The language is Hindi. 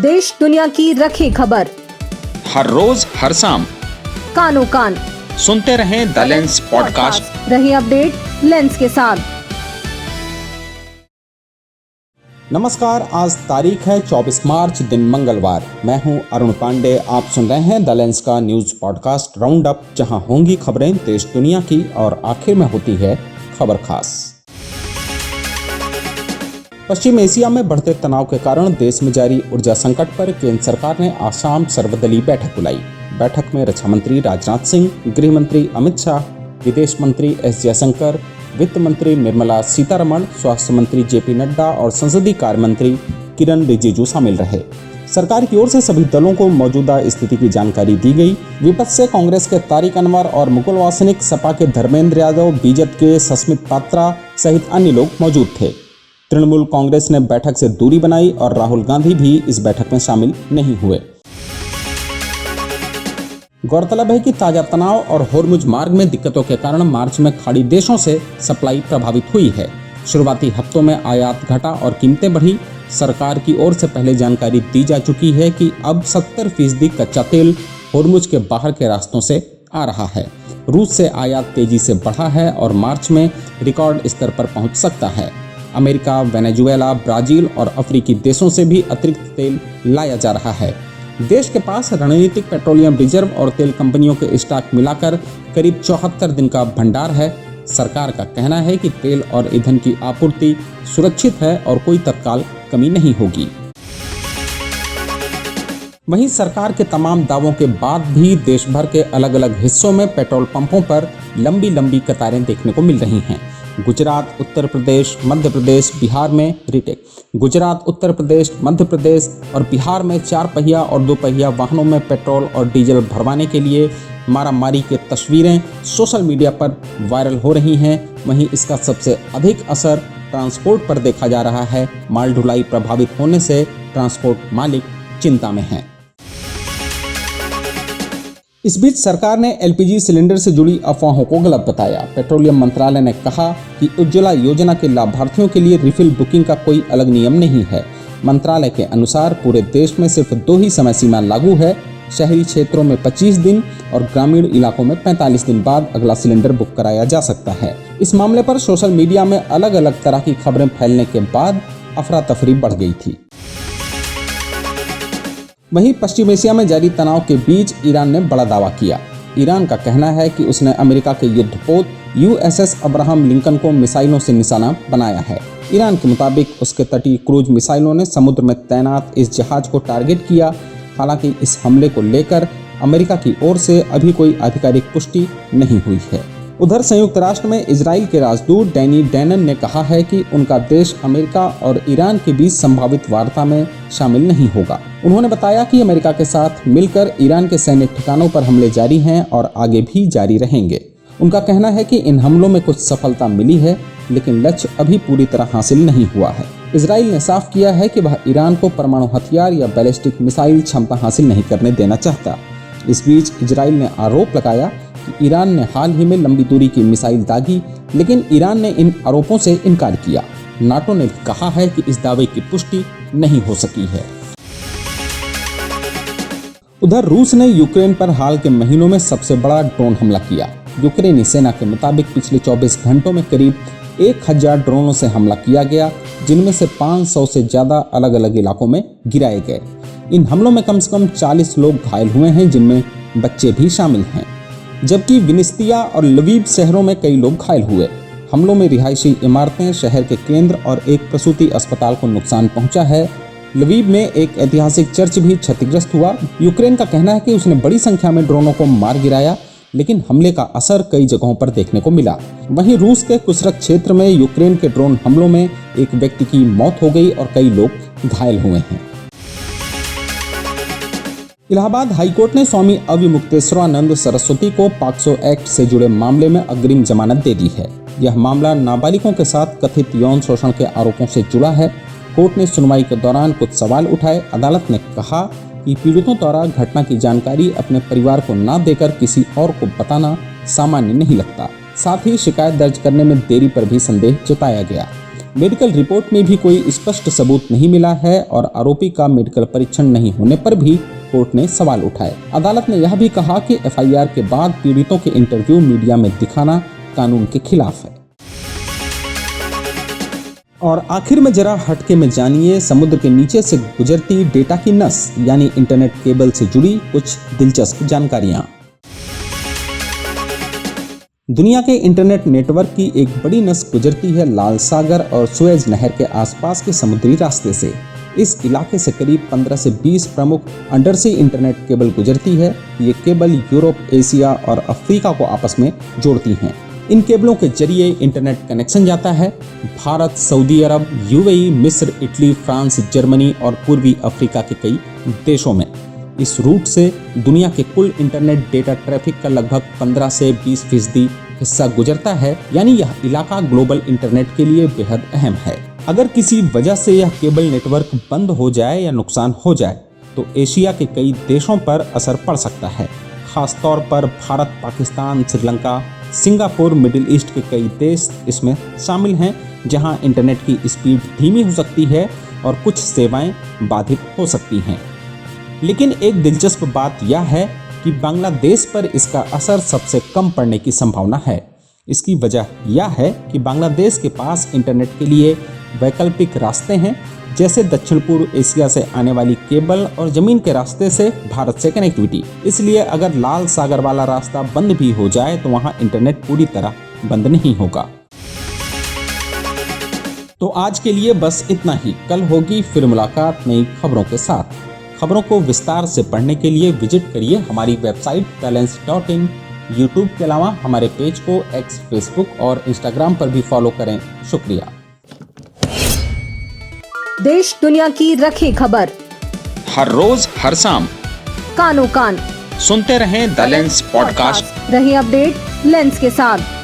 देश दुनिया की रखे खबर, हर रोज हर शाम कानों कान सुनते रहें द लेंस पॉडकास्ट। रहे अपडेट लेंस के साथ। नमस्कार, आज तारीख है 24 मार्च, दिन मंगलवार। मैं हूं अरुण पांडे। आप सुन रहे हैं द लेंस का न्यूज पॉडकास्ट राउंड अप, जहां होंगी खबरें देश दुनिया की और आखिर में होती है खबर खास। पश्चिम एशिया में बढ़ते तनाव के कारण देश में जारी ऊर्जा संकट पर केंद्र सरकार ने आज शाम सर्वदलीय बैठक बुलाई। बैठक में रक्षा मंत्री राजनाथ सिंह, गृह मंत्री अमित शाह, विदेश मंत्री एस जयशंकर, वित्त मंत्री निर्मला सीतारमण, स्वास्थ्य मंत्री जेपी नड्डा और संसदीय कार्य मंत्री किरण रिजिजू शामिल रहे। सरकार की ओर से सभी दलों को मौजूदा स्थिति की जानकारी दी गई। विपक्ष से कांग्रेस के तारिक अनवर और मुकुल वासनिक, सपा के धर्मेंद्र यादव, बीजेपी के सस्मित पात्रा सहित अन्य लोग मौजूद थे। तृणमूल कांग्रेस ने बैठक से दूरी बनाई और राहुल गांधी भी इस बैठक में शामिल नहीं हुए। गौरतलब है कि ताजा तनाव और होर्मुज मार्ग में दिक्कतों के कारण मार्च में खाड़ी देशों से सप्लाई प्रभावित हुई है। शुरुआती हफ्तों में आयात घटा और कीमतें बढ़ी। सरकार की ओर से पहले जानकारी दी जा चुकी है कि अब 70% कच्चा तेल होर्मुज के बाहर के रास्तों से आ रहा है। रूस से आयात तेजी से बढ़ा है और मार्च में रिकॉर्ड स्तर पर पहुंच सकता है। अमेरिका, वेनेजुएला, ब्राजील और अफ्रीकी देशों से भी अतिरिक्त तेल लाया जा रहा है। देश के पास रणनीतिक पेट्रोलियम रिजर्व और तेल कंपनियों के स्टॉक मिलाकर करीब 74 दिन का भंडार है। सरकार का कहना है कि तेल और ईंधन की आपूर्ति सुरक्षित है और कोई तत्काल कमी नहीं होगी। वहीं सरकार के तमाम दावों के बाद भी देश भर के अलग अलग हिस्सों में पेट्रोल पंपों पर लंबी लंबी कतारें देखने को मिल रही हैं। गुजरात, उत्तर प्रदेश, मध्य प्रदेश, बिहार में रीटेक। गुजरात, उत्तर प्रदेश, मध्य प्रदेश और बिहार में 4 पहिया और 2 पहिया वाहनों में पेट्रोल और डीजल भरवाने के लिए मारामारी की तस्वीरें सोशल मीडिया पर वायरल हो रही हैं। वहीं इसका सबसे अधिक असर ट्रांसपोर्ट पर देखा जा रहा है। माल ढुलाई प्रभावित होने से ट्रांसपोर्ट मालिक चिंता में हैं। इस बीच सरकार ने एलपीजी सिलेंडर से जुड़ी अफवाहों को गलत बताया। पेट्रोलियम मंत्रालय ने कहा कि उज्ज्वला योजना के लाभार्थियों के लिए रिफिल बुकिंग का कोई अलग नियम नहीं है। मंत्रालय के अनुसार पूरे देश में सिर्फ 2 ही समय सीमा लागू है। शहरी क्षेत्रों में 25 दिन और ग्रामीण इलाकों में 45 दिन बाद अगला सिलेंडर बुक कराया जा सकता है। इस मामले पर सोशल मीडिया में अलग अलग तरह की खबरें फैलने के बाद अफरा तफरी बढ़ गई थी। वहीं पश्चिम एशिया में जारी तनाव के बीच ईरान ने बड़ा दावा किया। ईरान का कहना है कि उसने अमेरिका के युद्धपोत यूएसएस अब्राहम लिंकन को मिसाइलों से निशाना बनाया है। ईरान के मुताबिक उसके तटीय क्रूज मिसाइलों ने समुद्र में तैनात इस जहाज को टारगेट किया। हालांकि इस हमले को लेकर अमेरिका की ओर से अभी कोई आधिकारिक पुष्टि नहीं हुई है। उधर संयुक्त राष्ट्र में इजराइल के राजदूत डैनी डैनन ने कहा है कि उनका देश अमेरिका और ईरान के बीच संभावित वार्ता में शामिल नहीं होगा। उन्होंने बताया कि अमेरिका के साथ मिलकर ईरान के सैन्य ठिकानों पर हमले जारी हैं और आगे भी जारी रहेंगे। उनका कहना है कि इन हमलों में कुछ सफलता मिली है, लेकिन लक्ष्य अभी पूरी तरह हासिल नहीं हुआ है। इजराइल ने साफ किया है कि वह ईरान को परमाणु हथियार या बैलिस्टिक मिसाइल क्षमता हासिल नहीं करने देना चाहता। इस बीच इजराइल ने आरोप लगाया कि ईरान ने हाल ही में लंबी दूरी की मिसाइल दागी, लेकिन ईरान ने इन आरोपों से इनकार किया। नाटो ने भी कहा है कि इस दावे की पुष्टि नहीं हो सकी है। उधर रूस ने यूक्रेन पर हाल के महीनों में सबसे बड़ा ड्रोन हमला किया। यूक्रेनी सेना के मुताबिक पिछले 24 घंटों में करीब 1000 ड्रोनों से हमला किया गया, जिनमें से 500 से ज़्यादा अलग अलग इलाकों में गिराए गए। इन हमलों में कम से कम 40 लोग घायल हुए हैं, जिनमें बच्चे भी शामिल हैं। जबकि विनिस्तिया और लवीव शहरों में कई लोग घायल हुए। हमलों में रिहायशी इमारतें, शहर के केंद्र और एक प्रसूति अस्पताल को नुकसान पहुंचा है। लवीव में एक ऐतिहासिक चर्च भी क्षतिग्रस्त हुआ। यूक्रेन का कहना है कि उसने बड़ी संख्या में ड्रोनों को मार गिराया, लेकिन हमले का असर कई जगहों पर देखने को मिला। वहीं रूस के कुसरक क्षेत्र में यूक्रेन के ड्रोन हमलों में एक व्यक्ति की मौत हो गई और कई लोग घायल हुए हैं। इलाहाबाद हाईकोर्ट ने स्वामी अविमुक्तेश्वरानंद सरस्वती को पॉक्सो एक्ट से जुड़े मामले में अग्रिम जमानत दे दी है। यह मामला नाबालिगों के साथ कथित यौन शोषण के आरोपों से जुड़ा है। कोर्ट ने सुनवाई के दौरान कुछ सवाल उठाए। अदालत ने कहा कि पीड़ितों द्वारा घटना की जानकारी अपने परिवार को न देकर किसी और को बताना सामान्य नहीं लगता। साथ ही शिकायत दर्ज करने में देरी पर भी संदेह जताया गया। मेडिकल रिपोर्ट में भी कोई स्पष्ट सबूत नहीं मिला है और आरोपी का मेडिकल परीक्षण नहीं होने पर भी कोर्ट ने सवाल उठाए। अदालत ने यह भी कहा कि एफआईआर के बाद पीड़ितों के इंटरव्यू मीडिया में दिखाना कानून के खिलाफ है। और आखिर में जरा हटके में जानिए समुद्र के नीचे से गुजरती डेटा की नस यानी इंटरनेट केबल से जुड़ी कुछ दिलचस्प जानकारियां। दुनिया के इंटरनेट नेटवर्क की एक बड़ी नस गुजरती है लाल सागर और सुएज नहर के आसपास के समुद्री रास्ते से। इस इलाके से करीब 15 से 20 प्रमुख अंडरसी इंटरनेट केबल गुजरती है। ये केबल यूरोप, एशिया और अफ्रीका को आपस में जोड़ती हैं। इन केबलों के जरिए इंटरनेट कनेक्शन जाता है भारत, सऊदी अरब, यूएई, मिस्र, इटली, फ्रांस, जर्मनी और पूर्वी अफ्रीका के कई देशों में। इस रूट से दुनिया के कुल इंटरनेट डेटा ट्रैफिक का लगभग 15 से 20% हिस्सा गुजरता है, यानी यह इलाका ग्लोबल इंटरनेट के लिए बेहद अहम है। अगर किसी वजह से यह केबल नेटवर्क बंद हो जाए या नुकसान हो जाए तो एशिया के कई देशों पर असर पड़ सकता है। खासतौर पर Bharat, Pakistan, Sri Lanka, Singapore, middle east के कई देश इसमें शामिल हैं, जहां इंटरनेट की स्पीड धीमी हो सकती है और कुछ सेवाएं बाधित हो सकती हैं। लेकिन एक दिलचस्प बात यह है कि बांग्लादेश पर इसका असर सबसे कम पड़ने की संभावना है। इसकी वजह यह है कि बांग्लादेश के पास इंटरनेट के लिए वैकल्पिक रास्ते हैं, जैसे दक्षिण पूर्व एशिया से आने वाली केबल और जमीन के रास्ते से भारत से कनेक्टिविटी। इसलिए अगर लाल सागर वाला रास्ता बंद भी हो जाए तो वहां इंटरनेट पूरी तरह बंद नहीं होगा। तो आज के लिए बस इतना ही। कल होगी फिर मुलाकात नई खबरों के साथ। खबरों को विस्तार से पढ़ने के लिए विजिट करिए हमारी वेबसाइट talents.in। यूट्यूब के अलावा हमारे पेज को एक्स, फेसबुक और इंस्टाग्राम पर भी फॉलो करें। शुक्रिया। देश दुनिया की रखे खबर हर रोज हर शाम कानो कान। सुनते रहें द लेंस पॉडकास्ट। रहे अपडेट लेंस के साथ।